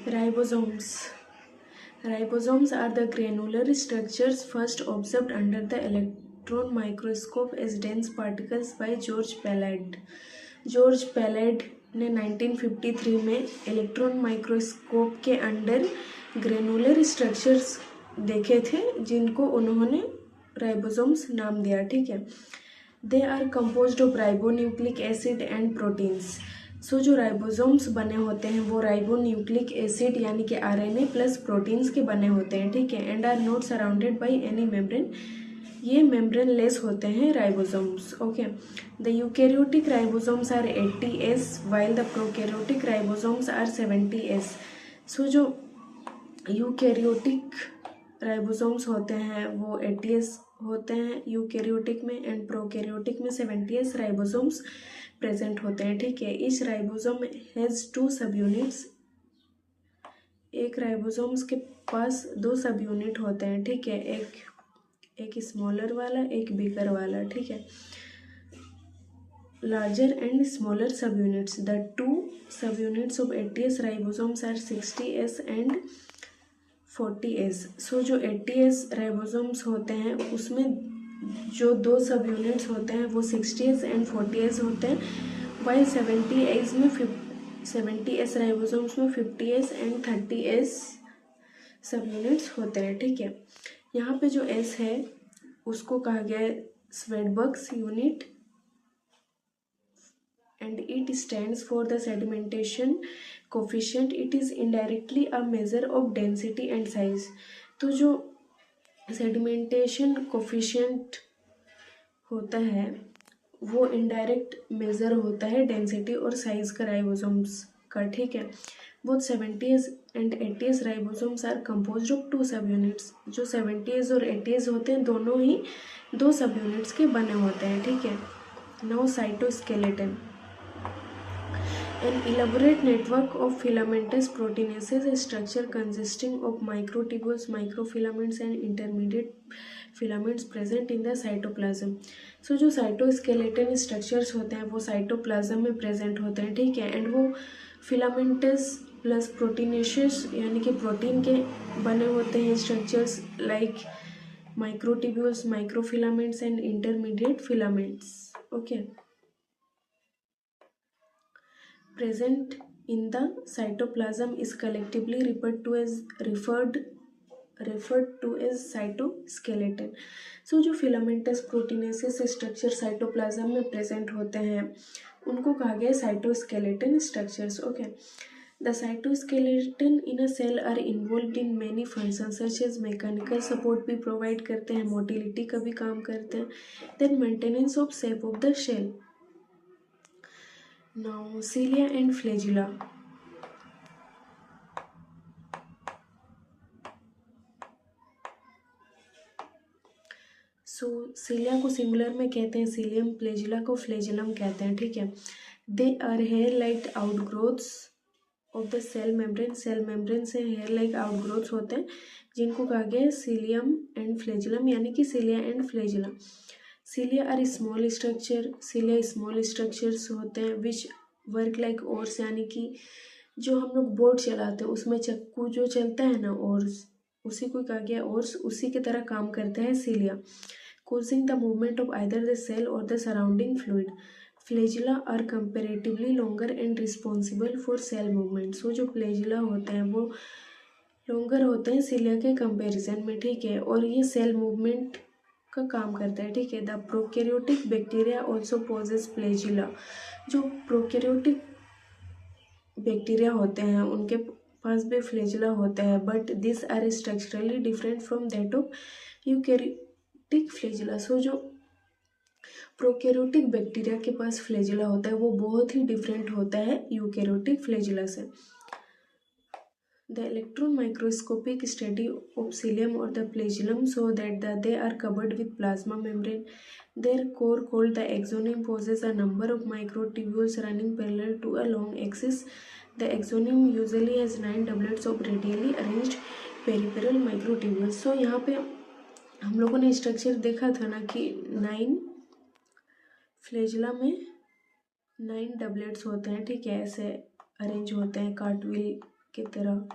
Ribosomes. Ribosomes are the granular structures first observed under the electron microscope as dense particles by George Palade. George Palade ने 1953 में electron microscope के under granular structures देखे थे जिनको उन्होंने ribosomes नाम दिया। ठीक है। They are composed of ribonucleic acid and proteins. So जो राइबोसोम्स बने होते हैं वो राइबोन्यूक्लिक एसिड यानी कि आरएनए प्लस प्रोटीन्स के बने होते हैं। ठीक है। And are not surrounded by any membrane. ये मेम्ब्रेन लेस होते हैं ribosomes. Okay. The eukaryotic ribosomes are 80S while the prokaryotic ribosomes are 70S। So जो यूकैरियोटिक राइबोसोम्स होते हैं वो 80S होते हैं यूकैरियोटिक में एंड प्रोकैरियोटिक में 70S राइबोसोम्स प्रेजेंट होते हैं। ठीक है। इस राइबोसोम हैज़ 2 सब यूनिट्स। एक राइबोसोम्स के पास 2 सब यूनिट होते हैं। ठीक है। एक स्मॉलर वाला, एक बिगर वाला। ठीक है। Larger and smaller sub units. The 2 सब units of 80S ribosomes are 60S and 40S। So जो 80S राइबोसोम्स होते हैं उसमें जो 2 सब यूनिट्स होते हैं वो 60S एंड 40S होते हैं। वाइल 70S राइबोसोम्स में 50S एंड 30S सब यूनिट्स होते हैं। ठीक है। यहाँ पे जो S है उसको कहा गया है Svedberg's unit and it stands for the sedimentation coefficient. It is indirectly a measure of density and size. तो जो सेडिमेंटेशन कोफिशिएंट होता है वो इनडायरेक्ट मेजर होता है डेंसिटी और साइज का राइबोसोम्स का। ठीक है। Both 70S and 80S ribosomes are composed of 2 सब यूनिट्स। जो 70S और 80S होते हैं दोनों ही 2 सब यूनिट्स के बने होते हैं। ठीक है। Now cytoskeleton. An elaborate network of filamentous proteinaceous structure consisting of microtubules, microfilaments and intermediate filaments present in the cytoplasm. So जो साइटोस्केलेटन स्ट्रक्चर्स होते हैं वो साइटोप्लाज्म में प्रेजेंट होते हैं। ठीक है। एंड वो फिलामेंटस प्लस प्रोटीनेशियस यानी कि प्रोटीन के बने होते हैं structures like microtubules, microfilaments and intermediate filaments. Okay. Present in the cytoplasm is collectively referred to as cytoskeleton. So जो filamentous proteinaceous structure cytoplasm में present होते हैं उनको कहा गया cytoskeleton structures. Okay. The cytoskeleton in a cell are involved in many functions such as mechanical support भी provide करते हैं, motility का भी काम करते हैं, then maintenance of shape of the shell. Now cilia and flagella. So cilia को singular में कहते हैं सीलियम, फ्लैजिला को फ्लैजिलम कहते हैं। ठीक है। They are hair like outgrowths of the cell membrane. Cell membrane से हेयर लाइक आउटग्रोथ्स होते हैं जिनको कहा गया है सीलियम एंड फ्लैजिलम यानी कि cilia and flagella. cilia are small structure. cilia small structures होते हैं विच वर्क लाइक ओर्स यानी कि जो हम लोग बोर्ड चलाते हैं उसमें चक्कू जो चलता है ना ओर्स, उसी को कहा गया ओर्स, उसी की तरह काम करता है cilia, causing the movement of either the cell or the surrounding fluid. Flagella are comparatively longer and responsible for cell movement. So जो flagella होते हैं वो longer होते हैं cilia के कंपेरिजन में। ठीक है। और ये सेल मूवमेंट का काम करता है। ठीक है। The prokaryotic bacteria also possess flagella. जो प्रोकैरियोटिक बैक्टीरिया होते हैं उनके पास भी फ्लैजिला होता है but this are structurally different from that of eukaryotic flagella. So जो प्रोकैरियोटिक बैक्टीरिया के पास फ्लैजिला होता है वो बहुत ही डिफरेंट होता है यूकैरियोटिक फ्लैजिला से। The electron microscopic study of cilium or the flagellum show that they are covered with plasma membrane. Their core called the axonium possesses a number of microtubules running parallel to a long axis. The axonium usually has 9 doublets of radially arranged peripheral microtubules. So यहाँ पे हम लोगों ने structure देखा था ना कि 9 flagella में 9 डबलेट्स होते हैं। ठीक है। ऐसे अरेंज होते हैं कार्टविल की तरह।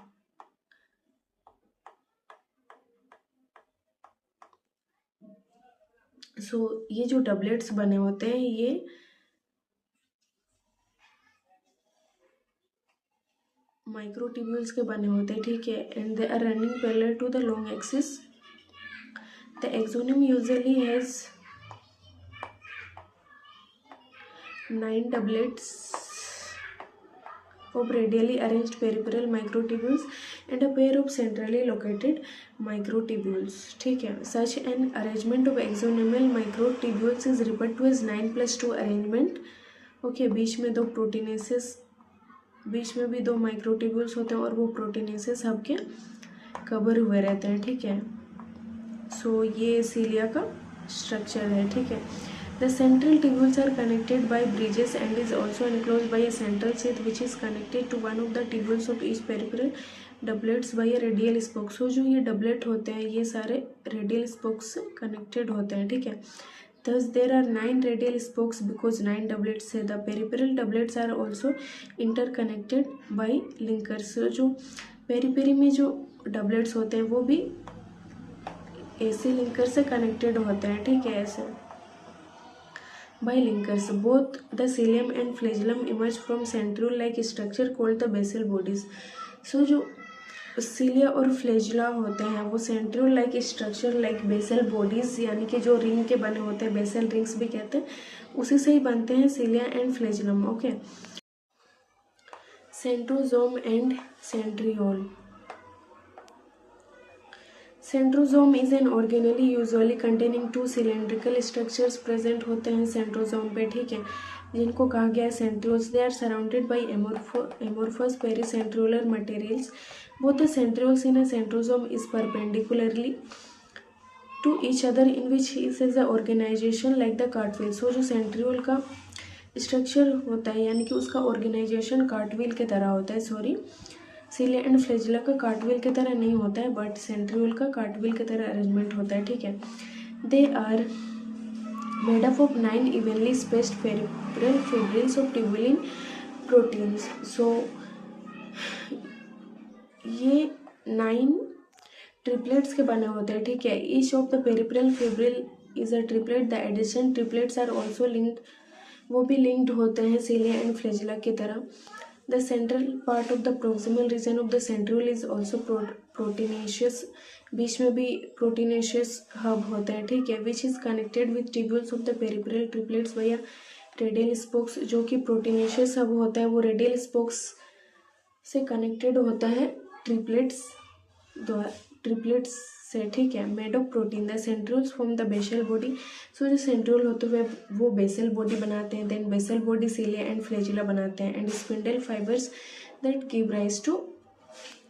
ये जो डबलेट्स बने होते हैं ये माइक्रोट्यूब्यूल्स के बने होते हैं, ठीक है, and they are running parallel to the long axis. The axoneme usually has 9 doublets of radially arranged peripheral microtubules and a pair of centrally located microtubules, ठीक है। Such an arrangement of axonal microtubules is referred to as 9+2 arrangement। Okay, बीच में दो प्रोटीनेसेस, बीच में भी दो microtubules होते हैं और वो प्रोटीनेसेस हब के कवर हुए रहते हैं, ठीक है। ये सीलिया का स्ट्रक्चर है, ठीक है। The central tubules are connected by bridges and is also enclosed by a central sheath which is connected to one of the tubules of each peripheral doublets by a radial spoke। जो ये doublet होते हैं ये सारे radial spokes से connected होते हैं, ठीक है। Thus there are 9 radial spokes because 9 doublets है। The peripheral doublets are also interconnected by linkers। जो पेरीपेरी में जो doublets होते हैं वो भी ऐसे लिंकर से कनेक्टेड होते हैं, ठीक है, ऐसे by linkers। Both the cilium and flagellum emerge from centriole-like structure called the basal bodies। जो सीलिया और फ्लैजिला होते हैं वो centriole like structure like basal bodies, यानी कि जो रिंग के बने होते हैं, बेसल रिंग्स भी कहते हैं, उसी से ही बनते हैं cilia and flagellum. Okay, centrosome and centriole. Centrosome is an organelle usually containing 2 cylindrical structures present होते हैं सेंट्रोजोम पे, ठीक है, जिनको कहा गया है centrioles. They are surrounded by amorphous pericentriolar materials. Both the centrioles in a centrosome is perpendicularly to each other in which is a organisation like the cartwheel. जो सेंट्रियोल का स्ट्रक्चर होता है यानी कि उसका ऑर्गेनाइजेशन कार्टविल के तरह होता है। सीलिया एंड फ्लैजिला का कार्टविल की तरह नहीं होता है, बट सेंट्रियोल का कार्टविल की तरह अरेंजमेंट होता है, ठीक है। They are made up of 9 evenly spaced peripheral fibrils of tubulin proteins. ये 9 ट्रिपलेट्स के बने होते हैं, ठीक है। Each of the peripheral fibril is a triplet. The addition triplets are also linked, वो भी लिंक्ड होते हैं सीलिया एंड फ्लैजिला की तरह। The central part of the proximal region of the centriole is also proteinaceous। बीच में भी proteinaceous hub होता है, ठीक है, which is connected with tubules of the peripheral triplets via radial spokes। जो कि proteinaceous hub होता है वो radial spokes से connected होता है ट्रिपलेट्स से, ठीक है, made of protein. The centrioles from the basal body. जो सेंट्रियोल होते हुए वो बेसल बॉडी बनाते हैं, then basal body cilia and flagella बनाते हैं, and spindle fibres that give rise to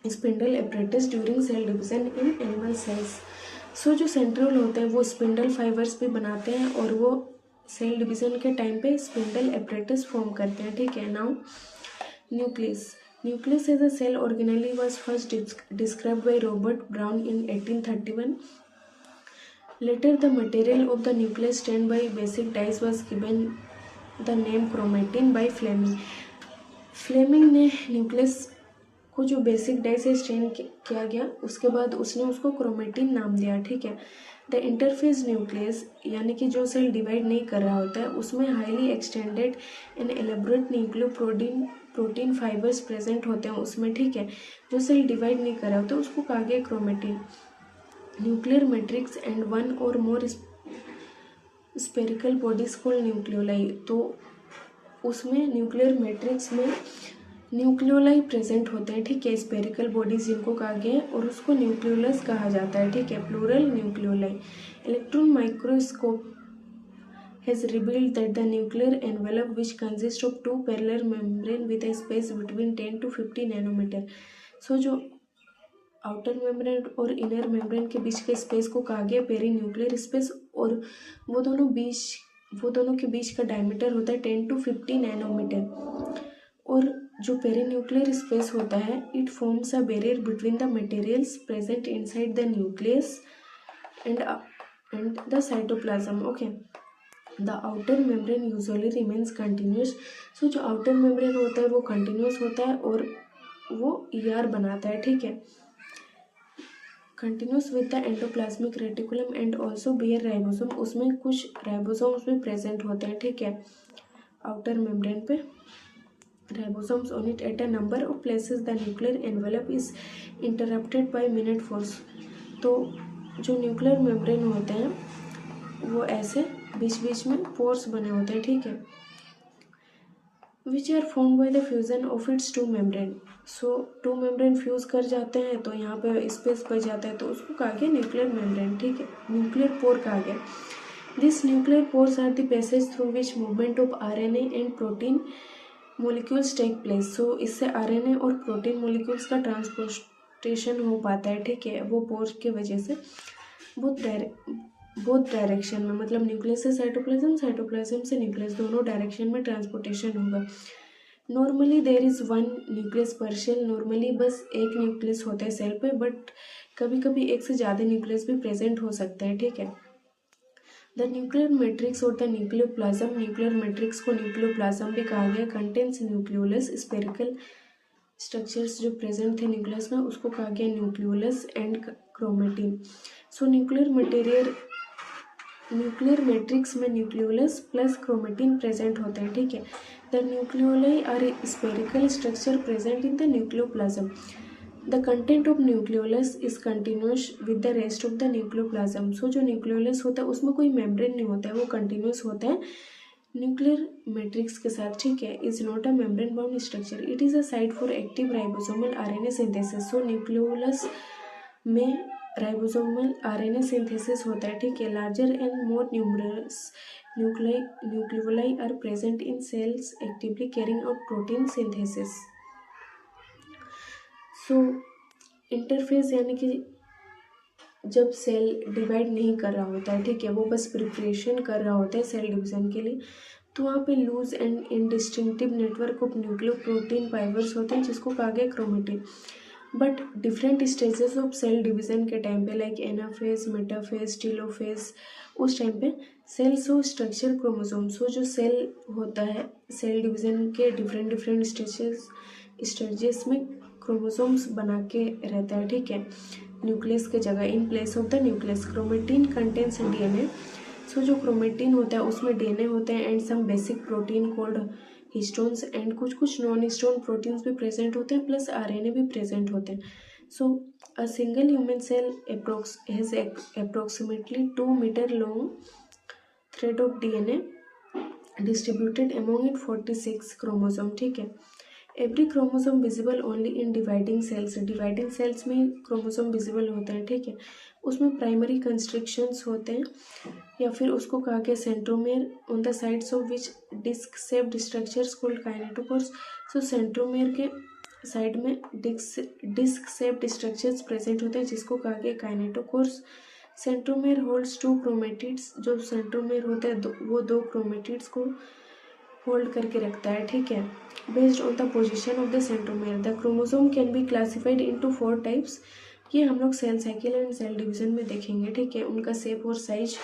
spindle apparatus during cell division in animal cells. जो centriole होते हैं वो स्पिंडल फाइबर्स भी बनाते हैं और वो सेल डिवीजन के टाइम पे स्पिंडल एपरेटस फॉर्म करते हैं, ठीक है। Now nucleus. Nucleus as a cell organelle was first described by Robert Brown in 1831. Later, the material of the nucleus stained by basic dyes was given the name chromatin by Fleming। Fleming ने nucleus को जो basic dye से stand किया गया उसके बाद उसने उसको क्रोमेटिन नाम दिया, ठीक है। द इंटरफेस न्यूक्लियस यानी कि जो सेल डिवाइड नहीं कर रहा होता है उसमें highly extended and elaborate protein fibres present होते हैं उसमें, ठीक है। जो सेल डिवाइड नहीं कर रहा होता उसको कहा गया chromatin. Nuclear matrix and one और मोर स्पेरिकल बॉडीज कॉल्ड न्यूक्लियोलाई। तो उसमें न्यूक्लियर मैट्रिक्स में न्यूक्लियोलाई प्रेजेंट होते हैं, ठीक है, स्पेरिकल बॉडीज जिनको कहा गया है, और उसको न्यूक्लियोलस कहा जाता है, ठीक है, plural nucleoli. Electron microscope has revealed that the nuclear envelope, which consists of 2 parallel membrane with a space between 10 to 50 nanometer। जो आउटर मेम्ब्रेन और इनर मेम्ब्रेन के बीच के स्पेस को कहा गया पेरी न्यूक्लियर स्पेस, और वो दोनों के बीच का डायमीटर होता है 10 to 50 नैनोमीटर। और जो पेरी न्यूक्लियर स्पेस होता है it forms a barrier between the materials present inside the nucleus and the cytoplasm. Okay, the outer membrane usually remains continuous. जो आउटर मेम्ब्रेन होता है वो कंटिन्यूस होता है और वो ER बनाता है, ठीक है। Continuous with the endoplasmic reticulum and also bear ribosome, उसमें कुछ राइबोसोम्स भी प्रेजेंट होते हैं, ठीक है, आउटर मेम्ब्रेन पे। Ribosomes on it at a number of places the nuclear envelope is interrupted by minute pores. तो जो न्यूक्लियर मेम्ब्रेन होते हैं वो ऐसे बीच बीच में पोर्स बने होते हैं, ठीक है, which are form by the fusion of its two membrane. So two membrane fuse कर जाते हैं तो यहाँ पे स्पेस बच जाता है, तो उसको कहा गया न्यूक्लियर मेम्ब्रेन, ठीक है, न्यूक्लियर पोर कहा गया। This nuclear pores are the passage through which movement of RNA and protein molecules take place. So इससे RNA और प्रोटीन मोलिक्यूल्स का ट्रांसपोर्टेशन हो पाता है, ठीक है, वो पोर्स की वजह से बोथ डायरेक्शन में, मतलब न्यूक्लियस से साइटोप्लाज्म, साइटोप्लाज्म से न्यूक्लियस, दोनों डायरेक्शन में ट्रांसपोर्टेशन होगा। Normally there is one nucleus per cell, normally बस एक न्यूक्लियस होता है सेल पे, बट कभी कभी एक से ज़्यादा न्यूक्लियस भी प्रेजेंट हो सकते हैं, ठीक है। द न्यूक्लियर मैट्रिक्स और द न्यूक्लियोप्लाज्म, न्यूक्लियर मैट्रिक्स को न्यूक्लियोप्लाज्म भी कहा गया, कंटेन्स न्यूक्लियोलस, स्पेरिकल स्ट्रक्चर्स जो प्रेजेंट थे न्यूक्लियस में उसको कहा गया nucleolus and chromatin. So nuclear matrix में न्यूक्लियोलस प्लस क्रोमेटिन प्रेजेंट होते हैं, ठीक है। The nucleoli are a spherical structure present in the nucleoplasm. The content of nucleolus is continuous with the rest of the nucleoplasm. So जो nucleolus होता है उसमें कोई मेम्ब्रेन नहीं होता है, वो कंटिन्यूस होता है न्यूक्लियर मैट्रिक्स के साथ, ठीक है। Is not a membrane bound structure, it is a site for active ribosomal RNA synthesis. So nucleolus में राइबोसोमल RNA सिंथेसिस होता है, ठीक है। Larger and more numerous nucleoli are present in cells actively carrying out protein synthesis. So interphase यानी कि जब cell divide नहीं कर रहा होता है, ठीक है, वो बस प्रिपरेशन कर रहा होता है सेल डिवीजन के लिए, तो वहाँ पे loose and indistinctive network of nucleoprotein fibres होते हैं जिसको कहा गया chromatin. But different stages of cell division के टाइम पे लाइक एनाफेज, मेटाफेज, टीलोफेज, उस टाइम पे सेल्स और स्ट्रक्चर क्रोमोसोम्स, जो सेल होता है सेल डिवीजन के डिफरेंट स्टेजेस में क्रोमोसोम्स बना के रहता है, ठीक है, न्यूक्लियस के जगह in place of the nucleus. Chromatin contains DNA। So जो क्रोमेटिन होता है उसमें DNA होते हैं and some basic protein called histones and कुछ नॉन हिस्टोन प्रोटीन्स भी प्रेजेंट होते हैं, प्लस RNA भी प्रेजेंट होते हैं। So a single human cell has approximately 2 metre long thread of DNA distributed among it 46 chromosome, ठीक है। Every chromosome visible only in dividing cells, dividing cells में chromosome visible होता है, ठीक है। उसमें प्राइमरी कंस्ट्रिक्शंस होते हैं या फिर उसको कहा गया centromere on the sides of which disc shaped structures called kinetochores. So centromere के साइड में डिस्क शेप्ड स्ट्रक्चर्स प्रेजेंट होते हैं जिसको कहा गया काइनेटोकोर्स। सेंट्रोमेयर होल्ड्स 2 क्रोमेटिड्स, जो सेंट्रोमेयर होता है वो 2 क्रोमेटिड्स को होल्ड करके रखता है, ठीक है। Based on the position of the centromere the chromosome can be classified into 4 types. ये हम लोग cell cycle and cell division में देखेंगे, ठीक है, उनका शेप और साइज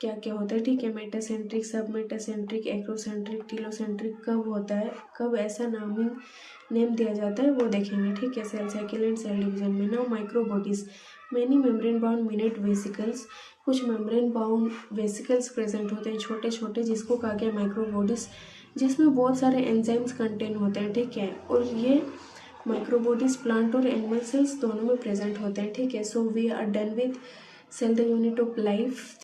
क्या क्या होता है, ठीक है। मेटासेंट्रिक, सब मेटासेंट्रिक, एक्रोसेंट्रिक, टीलोसेंट्रिक कब होता है, कब ऐसा नेम दिया जाता है वो देखेंगे, ठीक है, cell cycle and cell division में। Now microbodies, many membrane bound minute vesicles, कुछ मेम्ब्रेन बाउंड वेसिकल्स प्रेजेंट होते हैं छोटे छोटे जिसको कहा गया माइक्रोबॉडीज, जिसमें बहुत सारे एंजाइम्स कंटेन होते हैं, ठीक है। और ये माइक्रोबॉडीज प्लांट और एनिमल सेल्स दोनों में प्रेजेंट होते हैं, ठीक है। So we are done with cell the unit of life.